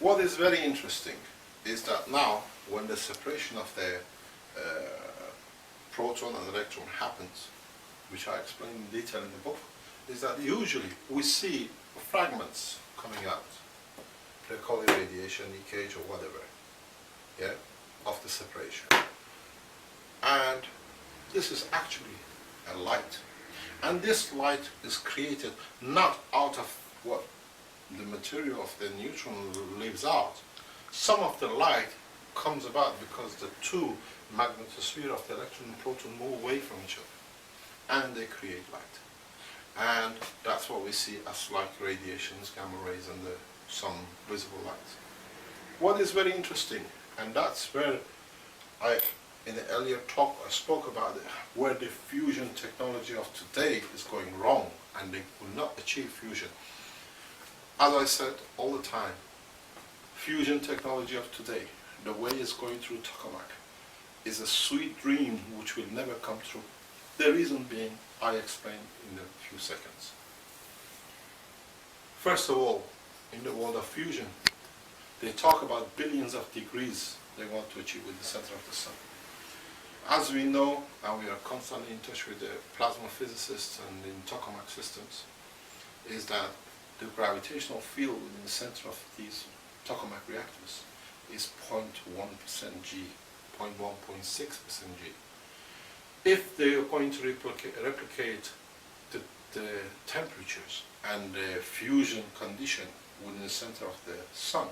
What is very interesting is that now, when the separation of the proton and electron happens, which I explain in detail in the book, is that usually we see fragments coming out. They call it radiation leakage or whatever, yeah, of the separation. And this is actually a light. And this light is created not out of what the material of the neutron leaves out. Some of the light comes about because the two magnetosphere of the electron and proton move away from each other, and they create light. And that's what we see as like radiations, gamma rays, and some visible light. What is very interesting, and that's where in the earlier talk I spoke about it, where the fusion technology of today is going wrong, and they will not achieve fusion. As I said all the time, fusion technology of today, the way it's going through tokamak, is a sweet dream which will never come true. The reason being, I explain in a few seconds. First of all, in the world of fusion, they talk about billions of degrees they want to achieve with the center of the sun. As we know, and we are constantly in touch with the plasma physicists and in tokamak systems, is that the gravitational field within the center of these tokamak reactors is 0.1% G, 0.1.6% G. If they are going to replicate the temperatures and the fusion condition within the center of the sun,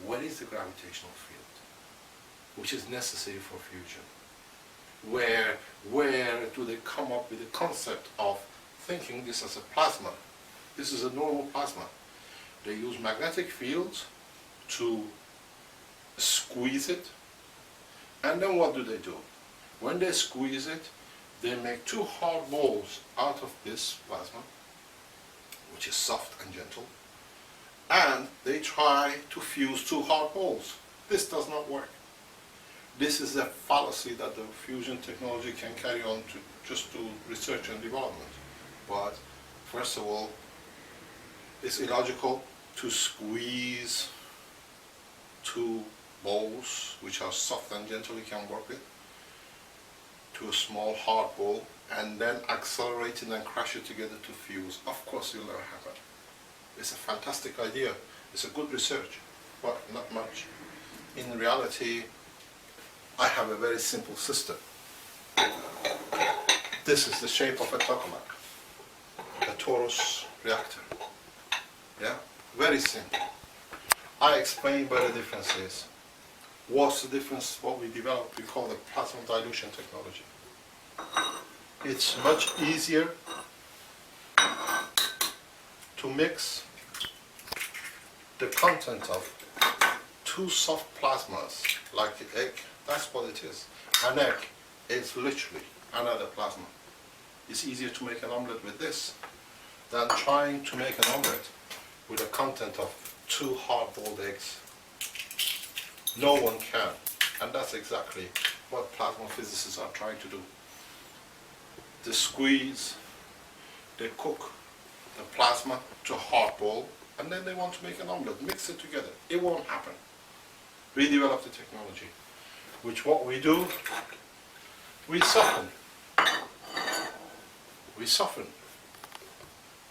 where is the gravitational field, which is necessary for fusion? Where do they come up with the concept of thinking this as a plasma? This is a normal plasma. They use magnetic fields to squeeze it, and then what do? When they squeeze it, they make two hard balls out of this plasma, which is soft and gentle, and they try to fuse two hard balls. This does not work. This is a fallacy that the fusion technology can carry on to just do research and development. But first of all, it's illogical to squeeze two balls, which are soft and gentle, you can work with, to a small hard ball, and then accelerate it and crash it together to fuse. Of course it will never happen. It's a fantastic idea, it's a good research, but not much. In reality, I have a very simple system. This is the shape of a tokamak, a torus reactor. Yeah, very simple. I explain where the difference is. What's the difference? What we developed, we call the plasma dilution technology. It's much easier to mix the content of two soft plasmas, like the egg. That's what it is. An egg is literally another plasma. It's easier to make an omelette with this than trying to make an omelette with the content of two hard-boiled eggs. No one can, and that's exactly what plasma physicists are trying to do. They squeeze, they cook the plasma to a hard ball, and then they want to make an omelette, mix it together. It won't happen. We develop the technology, which what we do, we soften. We soften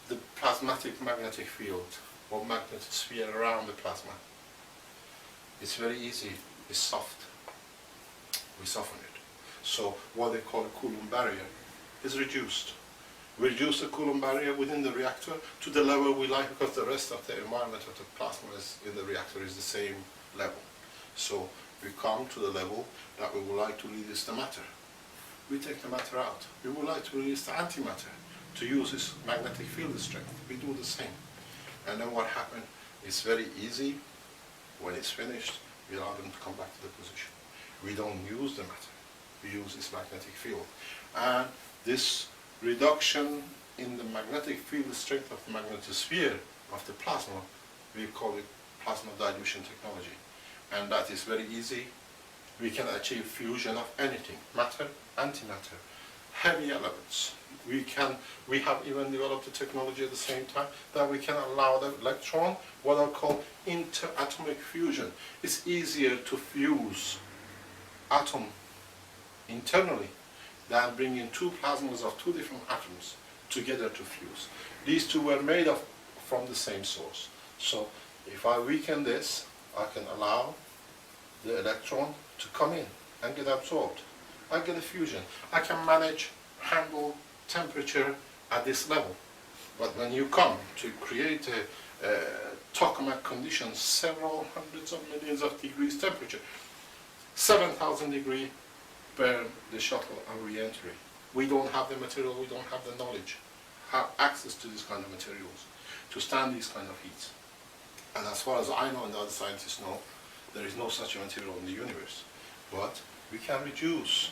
the plasmatic magnetic field or magnetosphere around the plasma. It's very easy, it's soft. We soften it. So what they call a Coulomb barrier is reduced. We reduce the Coulomb barrier within the reactor to the level we like, because the rest of the environment of the plasma in the reactor is the same level. So we come to the level that we would like to release the matter. We take the matter out. We would like to release the antimatter to use this magnetic field strength. We do the same. And then what happens is very easy. When it's finished, we allow them to come back to the position. We don't use the matter. We use this magnetic field. And this reduction in the magnetic field strength of the magnetosphere of the plasma, we call it plasma dilution technology. And that is very easy. We can achieve fusion of anything, matter, antimatter, heavy elements. We have even developed the technology at the same time that we can allow the electron, what are called in atomic fusion, it's easier to fuse atom internally than bringing two plasmas of two different atoms together to fuse. These two were made from the same source. So if I weaken this, I can allow the electron to come in and get absorbed. I get a fusion. I can handle temperature at this level. But when you come to create a tokamak condition, several hundreds of millions of degrees temperature, 7,000 degrees burn the shuttle and re-entry. We don't have the material, we don't have the knowledge, have access to these kind of materials to stand these kind of heats. And as far as I know and the other scientists know, there is no such material in the universe. But we can reduce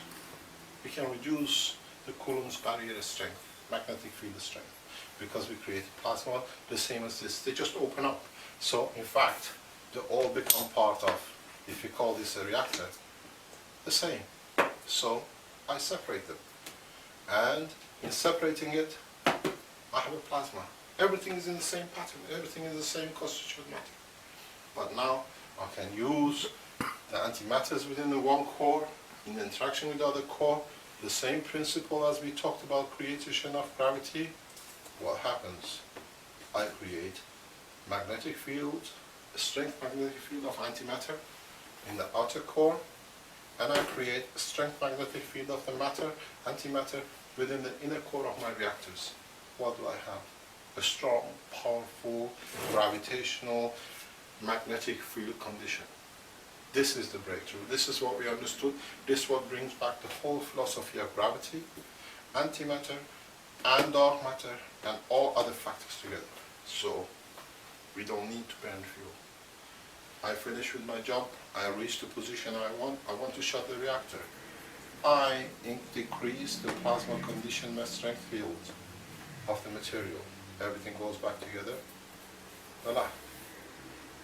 the Coulomb's barrier strength, magnetic field strength, because we create plasma the same as this. They just open up. So in fact, they all become part of, if you call this a reactor, the same. So I separate them. And in separating it, I have a plasma. Everything is in the same pattern, everything is the same constituent matter. But now I can use the antimatters within the one core in interaction with the other core, the same principle as we talked about creation of gravity. What happens? I create magnetic field, a strength magnetic field of antimatter in the outer core, and I create a strength magnetic field of the matter, antimatter, within the inner core of my reactors. What do I have? A strong, powerful, gravitational, magnetic field condition. This is the breakthrough. This is what we understood. This is what brings back the whole philosophy of gravity, antimatter, and dark matter, and all other factors together. So we don't need to burn fuel. I finish with my job. I reach the position I want. I want to shut the reactor. I decrease the plasma condition strength field of the material. Everything goes back together. Voila.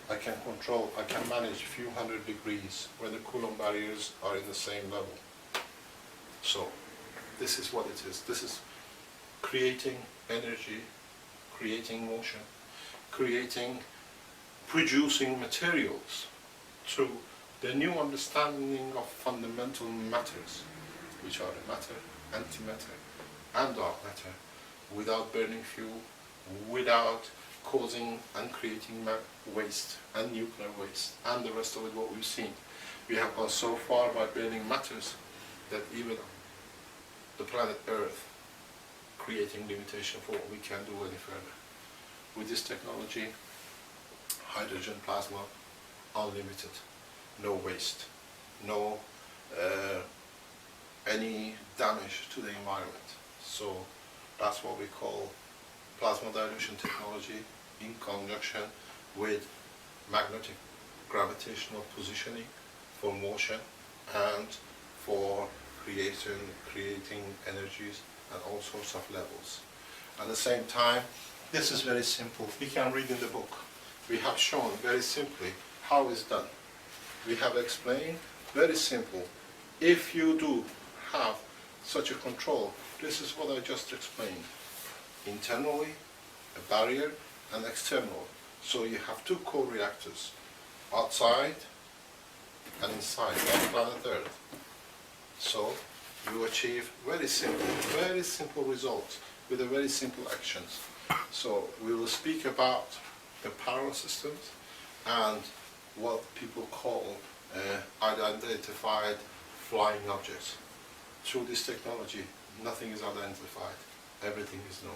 I can control, I can manage a few hundred degrees where the Coulomb barriers are in the same level. So this is what it is. This is creating energy, creating motion, producing materials through the new understanding of fundamental matters, which are the matter, antimatter, and dark matter, without burning fuel, without causing and creating waste and nuclear waste and the rest of it, what we've seen. We have gone so far by burning matters that even the planet Earth creating limitation for what we can do any further. With this technology, hydrogen plasma, unlimited, no waste, no any damage to the environment. So that's what we call plasma dilution technology in conjunction with magnetic gravitational positioning for motion and for creating energies at all sorts of levels. At the same time, this is very simple. We can read in the book. We have shown very simply how it's done. We have explained very simple. If you do have such a control, this is what I just explained. Internally, a barrier, and external. So you have two co-reactors, outside and inside, like planet Earth. So you achieve very simple results with a very simple actions. So we will speak about the parallel systems and what people call unidentified flying objects. Through this technology, nothing is unidentified, everything is known.